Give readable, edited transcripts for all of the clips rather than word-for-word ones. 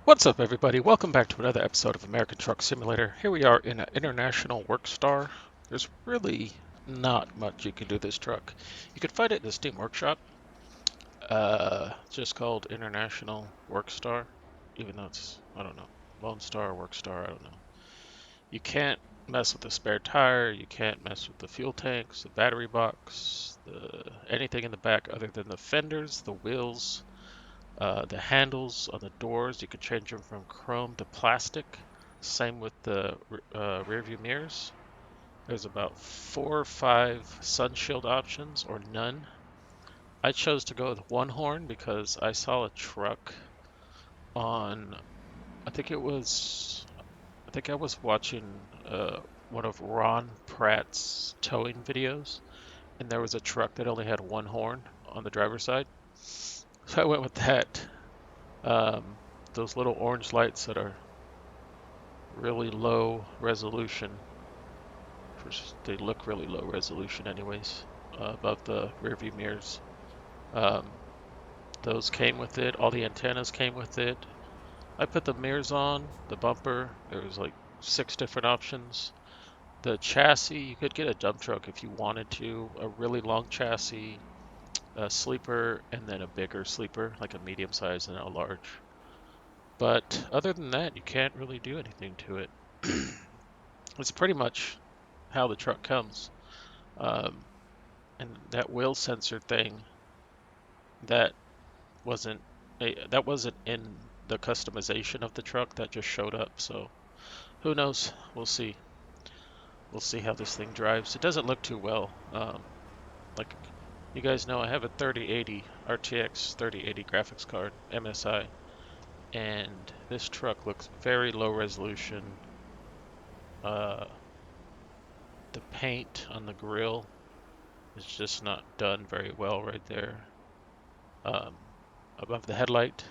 What's up, everybody? Welcome back to another episode of American Truck Simulator. Here we are in an international Workstar. There's really not much you can do this truck. You could find it in the Steam Workshop. Just called International Workstar, even though it's, I don't know, Lone Star, Workstar, I don't know. You can't mess with the spare tire, you can't mess with the fuel tanks, the battery box, anything in the back other than the fenders, the wheels, the handles on the doors. You can change them from chrome to plastic. Same with the rear view mirrors. There's about 4 or 5 sun shield options or none. I chose to go with one horn because I saw a truck on, I think it was, I think I was watching one of Ron Pratt's towing videos, and there was a truck that only had one horn on the driver's side. So I went with that. Um, those little orange lights that are really low resolution. They look really low resolution anyways, above the rear view mirrors. Um, those came with it. All the antennas came with it. I put the mirrors on, the bumper. There was like 6 different options. The chassis, you could get a dump truck if you wanted to. A really long chassis, a sleeper, and then a bigger sleeper, like a medium size and a large. But other than that, you can't really do anything to it. It's pretty much how the truck comes. Um, and that wheel sensor thing, that wasn't that wasn't in the customization of the truck. That just showed up. So who knows? We'll see. We'll see how this thing drives. It doesn't look too well. Like you guys know, I have a 3080 RTX 3080 graphics card, MSI, and this truck looks very low resolution. Uh, the paint on the grill is just not done very well right there. Um, above the headlight.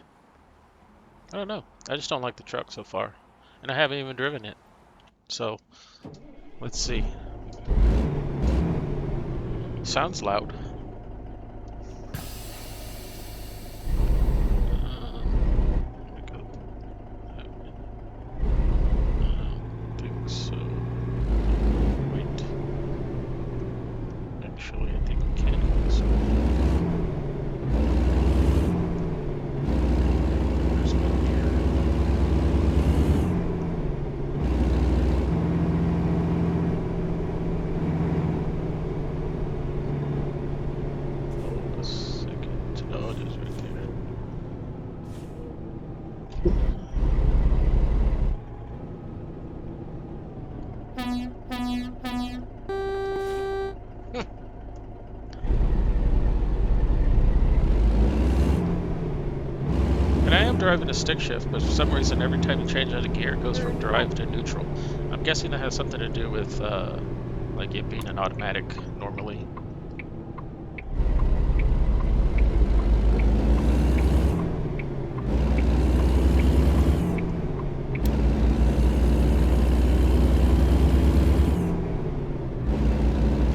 I don't know. I just don't like the truck so far. And I haven't even driven it. So, let's see. Sounds loud. Here we go. I don't think so. Wait. Actually, I think we can go this way. There's one here. Hold a second. Oh, it is right there. And I am driving a stick shift, but for some reason, every time you change out a gear, it goes from drive to neutral. I'm guessing that has something to do with like it being an automatic normally.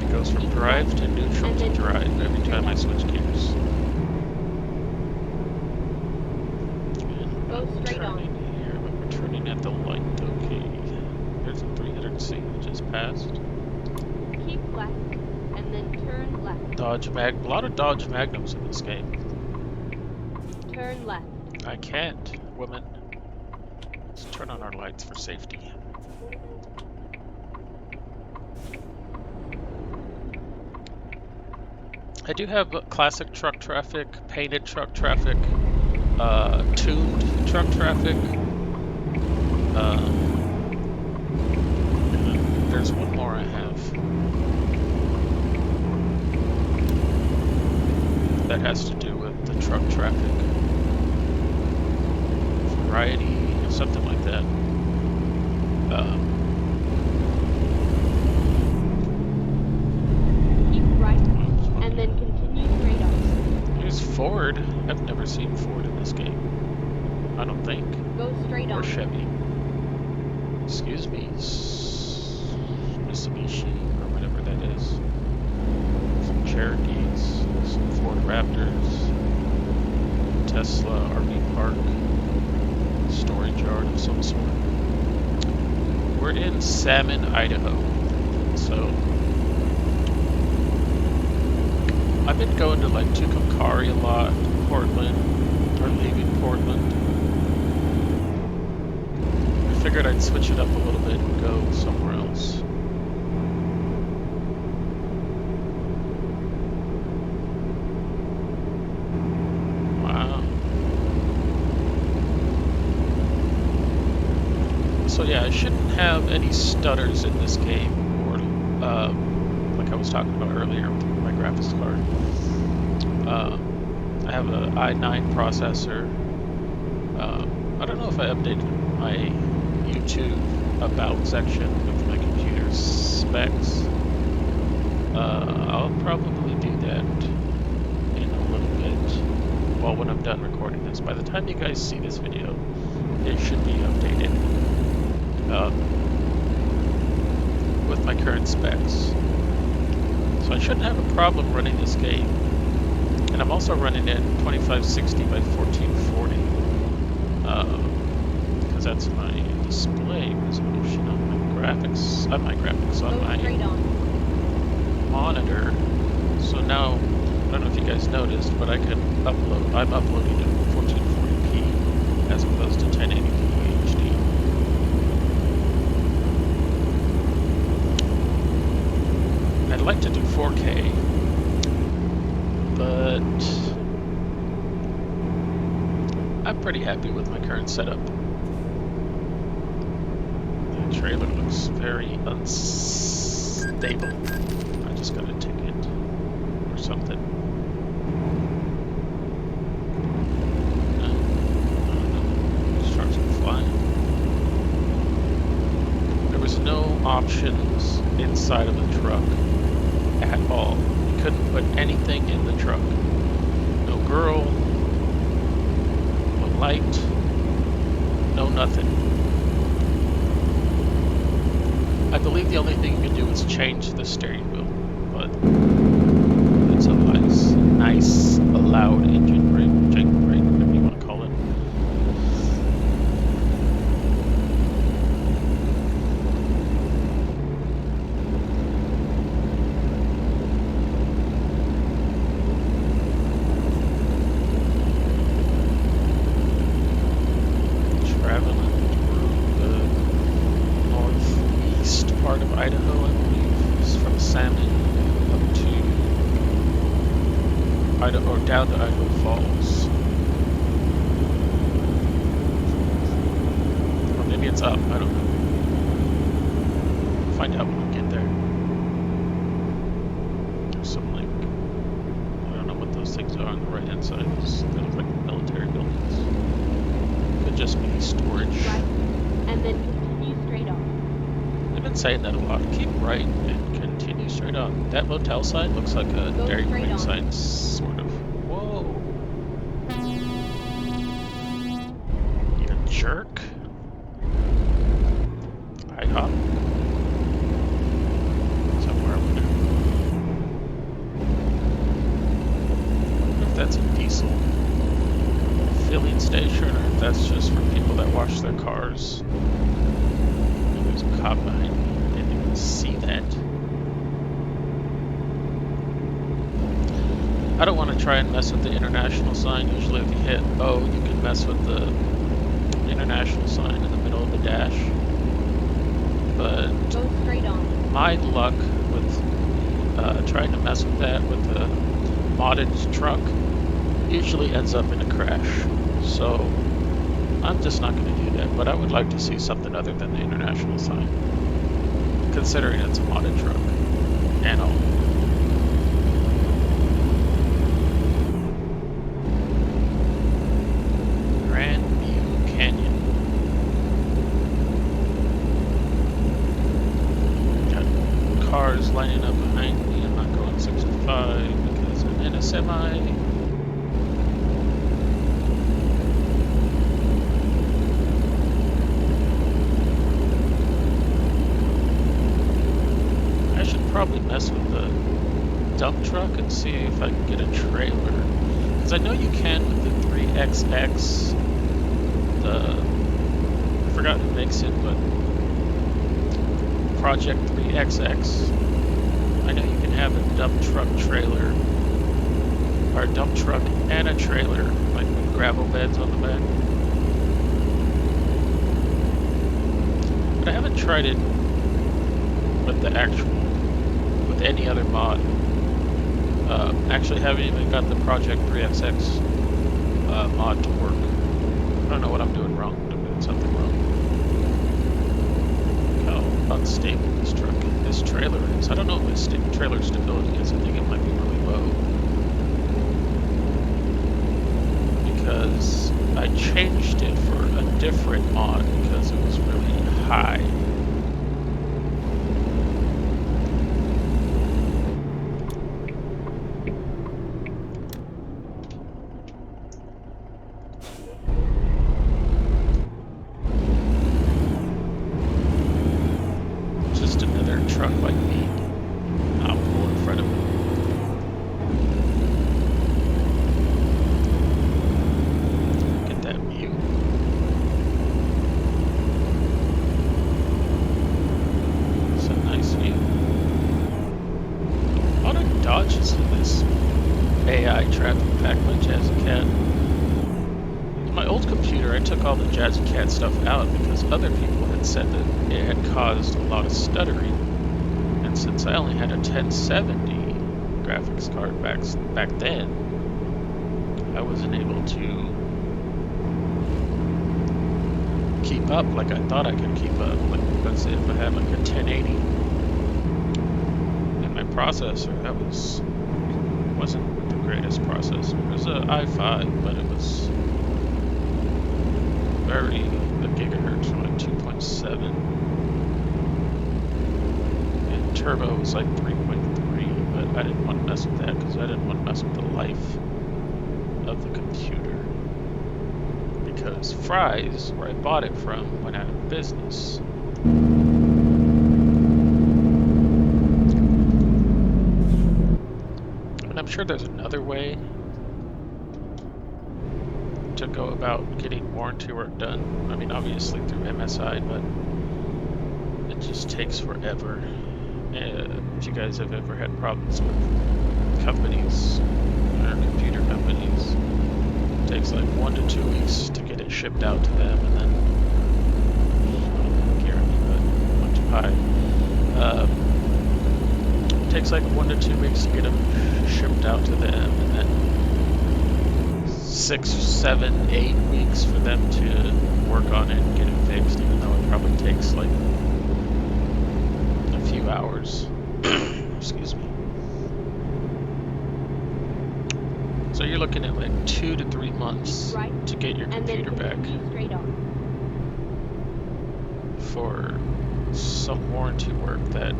It goes from drive to neutral to drive every time I switch gears. And Go I'm straight on. turning here, but we're turning at the light. Okay. There's a 300C that just passed. Keep left, and then turn left. A lot of Dodge Magnums in this game. Turn left. I can't, woman. Let's turn on our lights for safety. I do have classic truck traffic, painted truck traffic, tuned truck traffic. And there's one more I have that has to do with the truck traffic. Variety, something like that. Keep right, and then continue straight up. Here's Ford. I've never seen Ford in this game. I don't think. Go straight Or on. Chevy. Excuse me. Mitsubishi, or whatever that is. Some Cherokees, some Ford Raptors, Tesla RV Park, store this one. We're in Salmon, Idaho. So I've been going to like Tucumcari a lot, Portland, or leaving Portland. I figured I'd switch it up a little bit and go somewhere else. Wow. So yeah, I shouldn't have any stutters in this game, or like I was talking about earlier with my graphics card. I have an i9 processor. I don't know if I updated my YouTube about section of my computer specs. I'll probably do that in a little bit. Well, when I'm done recording this. By the time you guys see this video, it should be updated with my current specs. So I shouldn't have a problem running this game. And I'm also running it 2560 by 1440. Because that's my display resolution on my graphics, on my monitor. So now, I don't know if you guys noticed, but I can upload, I'm uploading it 1440p as opposed to 1080p HD. I'd like to do 4K, but I'm pretty happy with my current setup. The trailer looks very unstable. I just got a ticket or something. Sharks are flying. There was no options inside of the truck at all. You couldn't put anything in the truck. No girl, no light, no nothing. I believe the only thing you can do is change the steering wheel, but it's a nice, loud engine brake, whatever you want to call it. Part of Idaho, I believe, is from Salmon up to Idaho, or down to Idaho Falls. Or maybe it's up, I don't know. We'll find out when we get there. There's some, like, I don't know what those things are on the right hand side. They look like military buildings. Could just be storage. Right, and then continue straight on. I've been saying that a lot. Keep right and continue straight on. That motel sign looks like a Dairy Queen sign, sort of. Whoa. You jerk. IHOP. Somewhere over there. I wonder if that's a diesel filling station or if that's just for people that wash their cars. There's a cop behind me. I didn't even see that. I don't want to try and mess with the international sign. Usually if you hit O, you can mess with the international sign in the middle of the dash. But Go straight on. my luck with trying to mess with that with the modded truck usually ends up in a crash. So I'm just not going to do that, but I would like to see something other than the international sign, considering it's a modded truck and all. Grand View Canyon. Got cars lining up behind me. I'm not going 65 because I'm in a semi. Probably mess with the dump truck and see if I can get a trailer. Because I know you can with the 3XX, the forgot who makes it, but Project 3XX. I know you can have a dump truck trailer, or a dump truck and a trailer, like with gravel beds on the back. But I haven't tried it with the with any other mod. Actually haven't even got the Project 3XX mod to work. I don't know what I'm doing wrong, but I'm doing something wrong. How unstable this trailer is. I don't know what my trailer stability is. I think it might be really low. Because I changed it for a different mod because it was really high. Just another truck like me. I'll pull in front of it. Get that view. It's a nice view. A lot of dodges in this AI traffic pack by Jazzy Cat. In my old computer, I took all the Jazzy Cat stuff out because other people had said that it had caused a lot of stuttering. And since I only had a 1070 graphics card back then, I wasn't able to keep up like I thought I could keep up. Like, let's say if I had like a 1080 in my processor, that wasn't the greatest processor. It was an i5, but it was the gigahertz were like 2.7, and turbo was like 3.3, but I didn't want to mess with that because I didn't want to mess with the life of the computer, because Fry's, where I bought it from, went out of business. And I'm sure there's another way to go about getting warranty work done. I mean, obviously through MSI, but it just takes forever. If you guys have ever had problems with companies or computer companies, it takes like 1 to 2 weeks to get it shipped out to them, and then I don't guarantee, but not too high. It takes like 1 to 2 weeks to get them shipped out to them, and then 6, 7, 8 weeks for them to work on it and get it fixed, even though it probably takes like a few hours. Excuse me. So you're looking at like 2 to 3 months to get your computer back for some warranty work that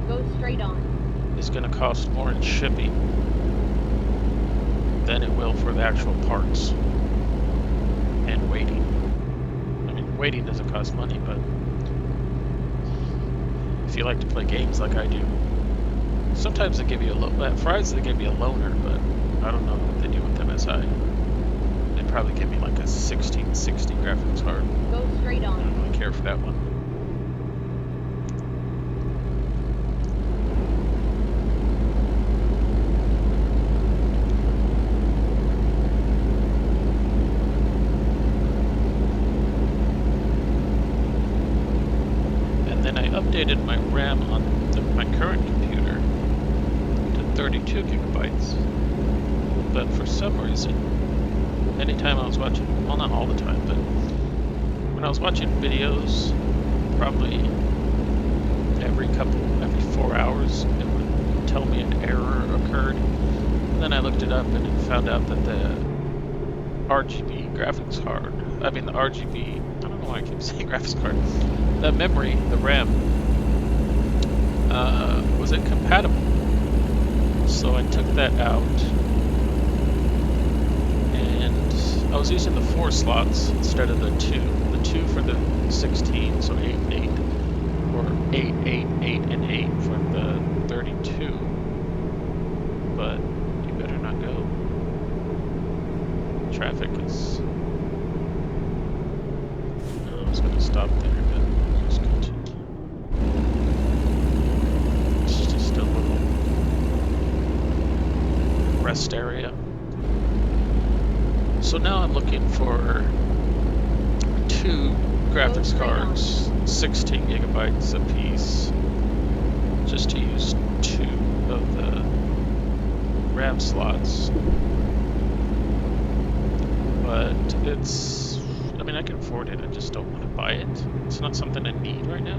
go straight on is going to cost more in shipping than it will for the actual parts and waiting. I mean, waiting doesn't cost money, but if you like to play games like I do, sometimes they give you at Fry's they give you a loaner, but I don't know what they do with MSI. They probably give me like a 1660 graphics card. Go straight on. I don't really care for that one. Updated my RAM on my current computer to 32 gigabytes, but for some reason, anytime I was watching, well, not all the time, but when I was watching videos, probably every 4 hours, it would tell me an error occurred. And then I looked it up and it found out that the RGB graphics card, I don't know why I keep saying graphics card, the memory, the RAM, was incompatible. So I took that out, and I was using the 4 slots instead of the 2. The 2 for the 16, so 8 and 8, or 8, 8, 8, and 8 for the 32. But you better not go. Traffic is... I was going to stop there, but just continue. It's just a little rest area. So now I'm looking for 2 graphics cards, 16 gigabytes apiece, just to use 2 of the RAM slots. But it's, I mean, I can afford it, I just don't want to buy it. It's not something I need right now.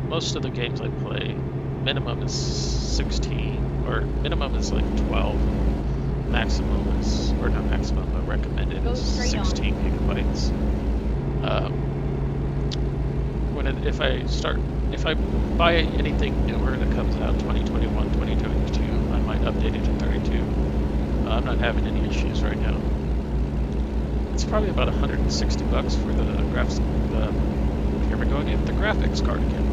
Most of the games I play, minimum is 16, or minimum is like 12. Maximum is, or not maximum, but recommended is 16 gigabytes. If I buy anything newer that comes out 2021, 2022, I might update it to 32. I'm not having any issues right now. It's probably about 160 bucks for the here we go again, the graphics card again.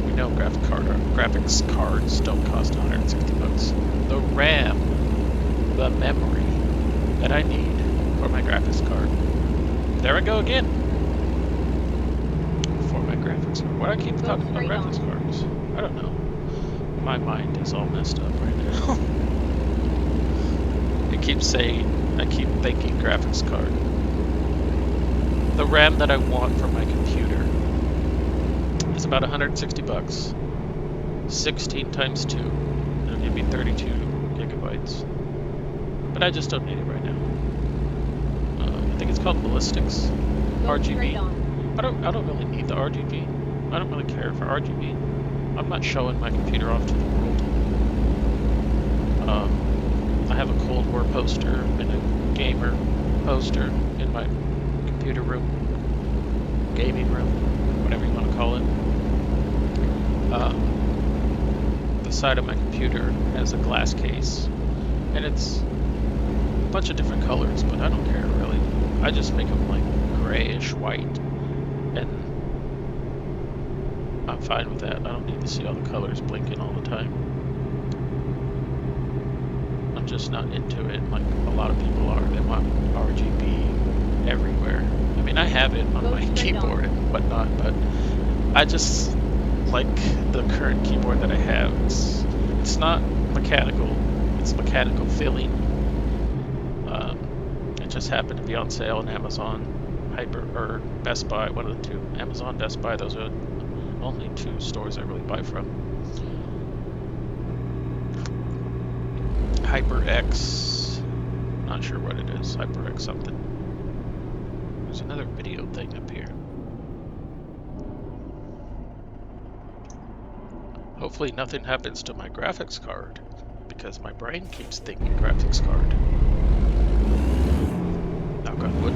We know graphics cards don't cost 160 bucks. The RAM, the memory that I need for my graphics card. There I go again. For my graphics card. Why do I keep talking about graphics cards? I don't know. My mind is all messed up right now. It keeps saying, I keep thinking graphics card. The RAM that I want for my computer is about 160 bucks. 16 times 2. It'll give me 32 gigabytes. But I just don't need it right now. I think it's called Ballistics. RGB. I don't really need the RGB. I don't really care for RGB. I'm not showing my computer off to the world. I have a Cold War poster and a gamer poster in my computer room, gaming room, whatever you want to call it. The side of my computer has a glass case, and it's a bunch of different colors, but I don't care really. I just make them like grayish white, and I'm fine with that. I don't need to see all the colors blinking all the time. I'm just not into it like a lot of people are. They want RGB everywhere. I mean, I have it on my keyboard and whatnot, but I just like the current keyboard that I have. It's not mechanical. It's mechanical feeling. It just happened to be on sale on Amazon, or Best Buy, one of the two. Amazon, Best Buy, those are only 2 stores I really buy from. HyperX, not sure what it is, HyperX something. There's another video thing up here. Hopefully nothing happens to my graphics card, because my brain keeps thinking graphics card. Knock on wood.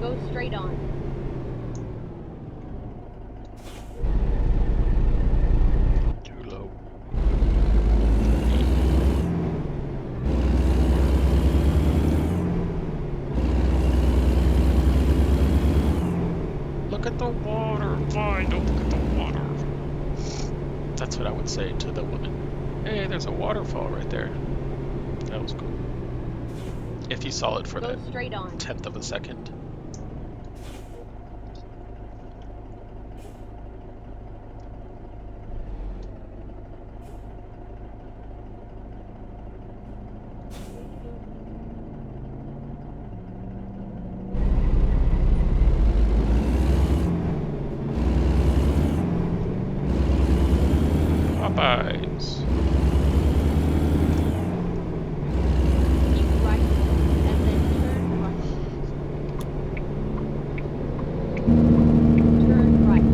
Go straight on. Too low. Look at the water. Fine, don't look at the water. That's what I would say to the woman. Hey, there's a waterfall right there. That was cool. If you saw it for that 1/10 of a second. Popeyes. Keep right, and then turn right. Turn right.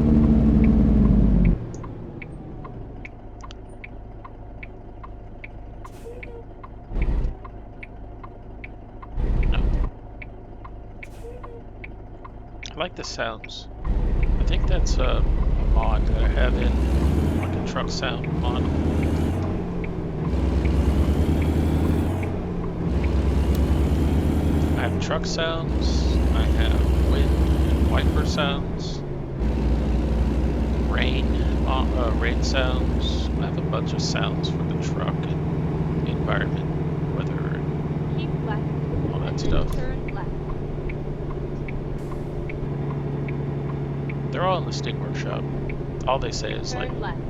No. I like the sounds. I think that's a mod that I have in, like a truck sound mod. I have truck sounds, I have wind and wiper sounds. rain sounds. I have a bunch of sounds for the truck and the environment, weather, and Keep left, all that and stuff. then turn left. They're all in the Sting Workshop. All they say is like Turn left.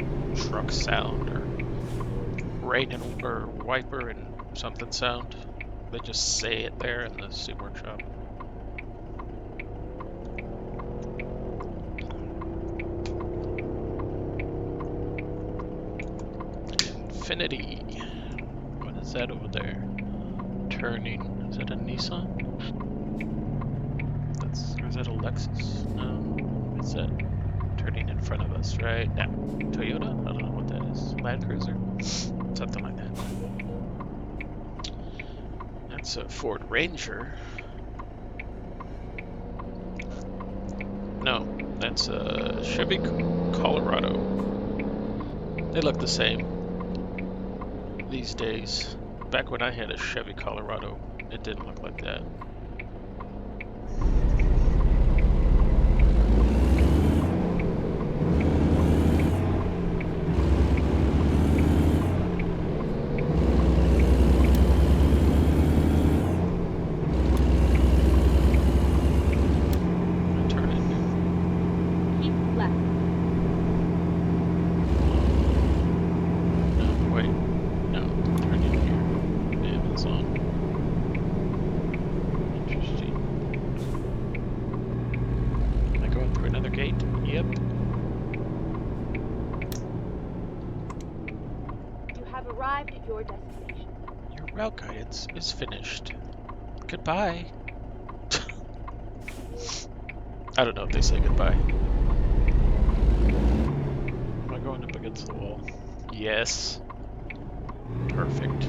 truck sound or rain and or wiper and something sound. They just say it there in the Sting Workshop. Infinity. What is that over there? Turning. Is that a Nissan? Or is that a Lexus? No. Is that turning in front of us right now? Toyota? I don't know what that is. Land Cruiser? Something like that. That's a Ford Ranger. No, that's a Chevy Colorado. They look the same these days. Back when I had a Chevy Colorado, it didn't look like that. Turn it. Keep left. No, wait. No, turn it here. Amazon. Interesting. Am I going through another gate? Yep. You have arrived at your destination. Your route guidance is finished. Goodbye. I don't know if they say goodbye. Am I going up against the wall? Yes. Perfect.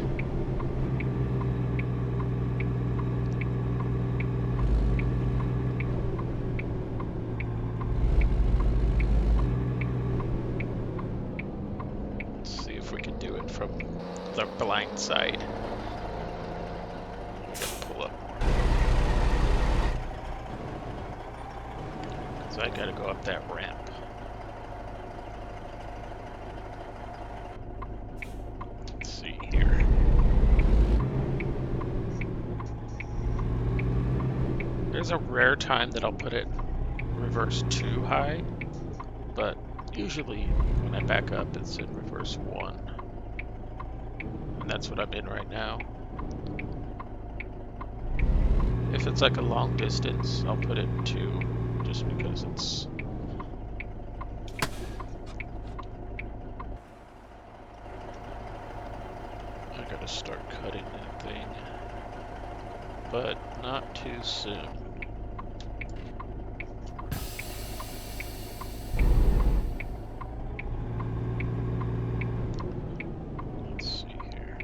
Let's see if we can do it from the blind side. Pull up. Because I gotta go up that ramp. Let's see here. There's a rare time that I'll put it reverse too high, but usually when I back up it's in reverse 1. And that's what I'm in right now. If it's like a long distance, I'll put it 2, just because it's... I gotta start cutting that thing. But not too soon. Let's see here.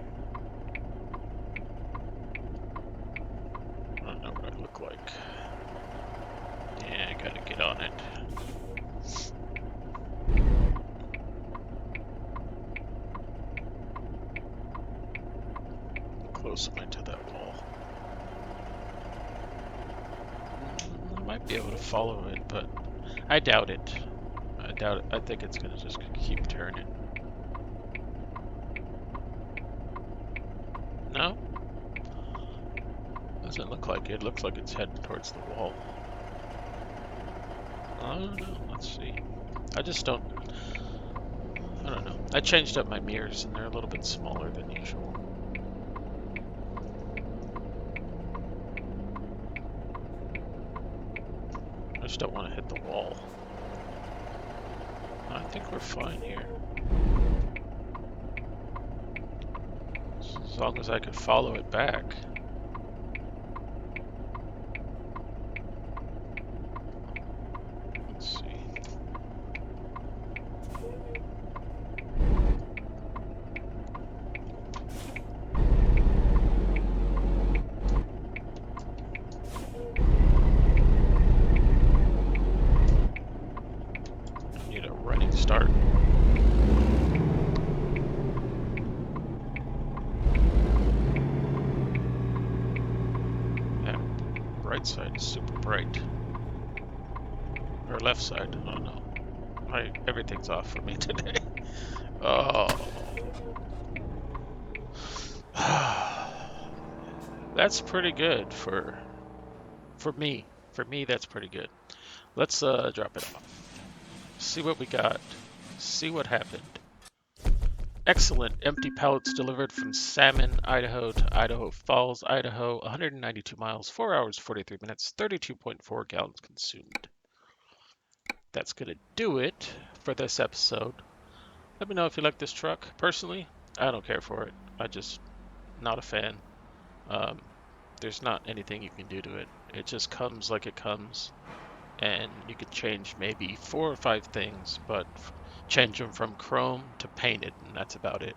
I don't know what I look like. Yeah, I gotta get on it. How close am I to that wall? I might be able to follow it, but I doubt it. I doubt it. I think it's gonna just keep turning. No? Doesn't look like it. It looks like it's heading towards the wall. I don't know. Let's see. I just don't... I don't know. I changed up my mirrors and they're a little bit smaller than usual. I just don't want to hit the wall. I think we're fine here. As long as I can follow it back. Let's see. I need a running start. That right side is super bright. Or left side, I don't know. Everything's off for me today. Oh. That's pretty good for me. For me, that's pretty good. Let's drop it off. See what we got. See what happened. Excellent. Empty pallets delivered from Salmon, Idaho to Idaho Falls, Idaho. 192 miles, 4 hours, 43 minutes, 32.4 gallons consumed. That's going to do it for this episode. Let me know if you like this truck. Personally, I don't care for it. I just not a fan. Um, there's not anything you can do to it. It just comes like it comes, and you can change maybe 4 or 5 things, but change them from chrome to painted, and that's about it.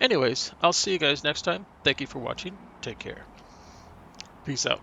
Anyways, I'll see you guys next time. Thank you for watching. Take care. Peace out.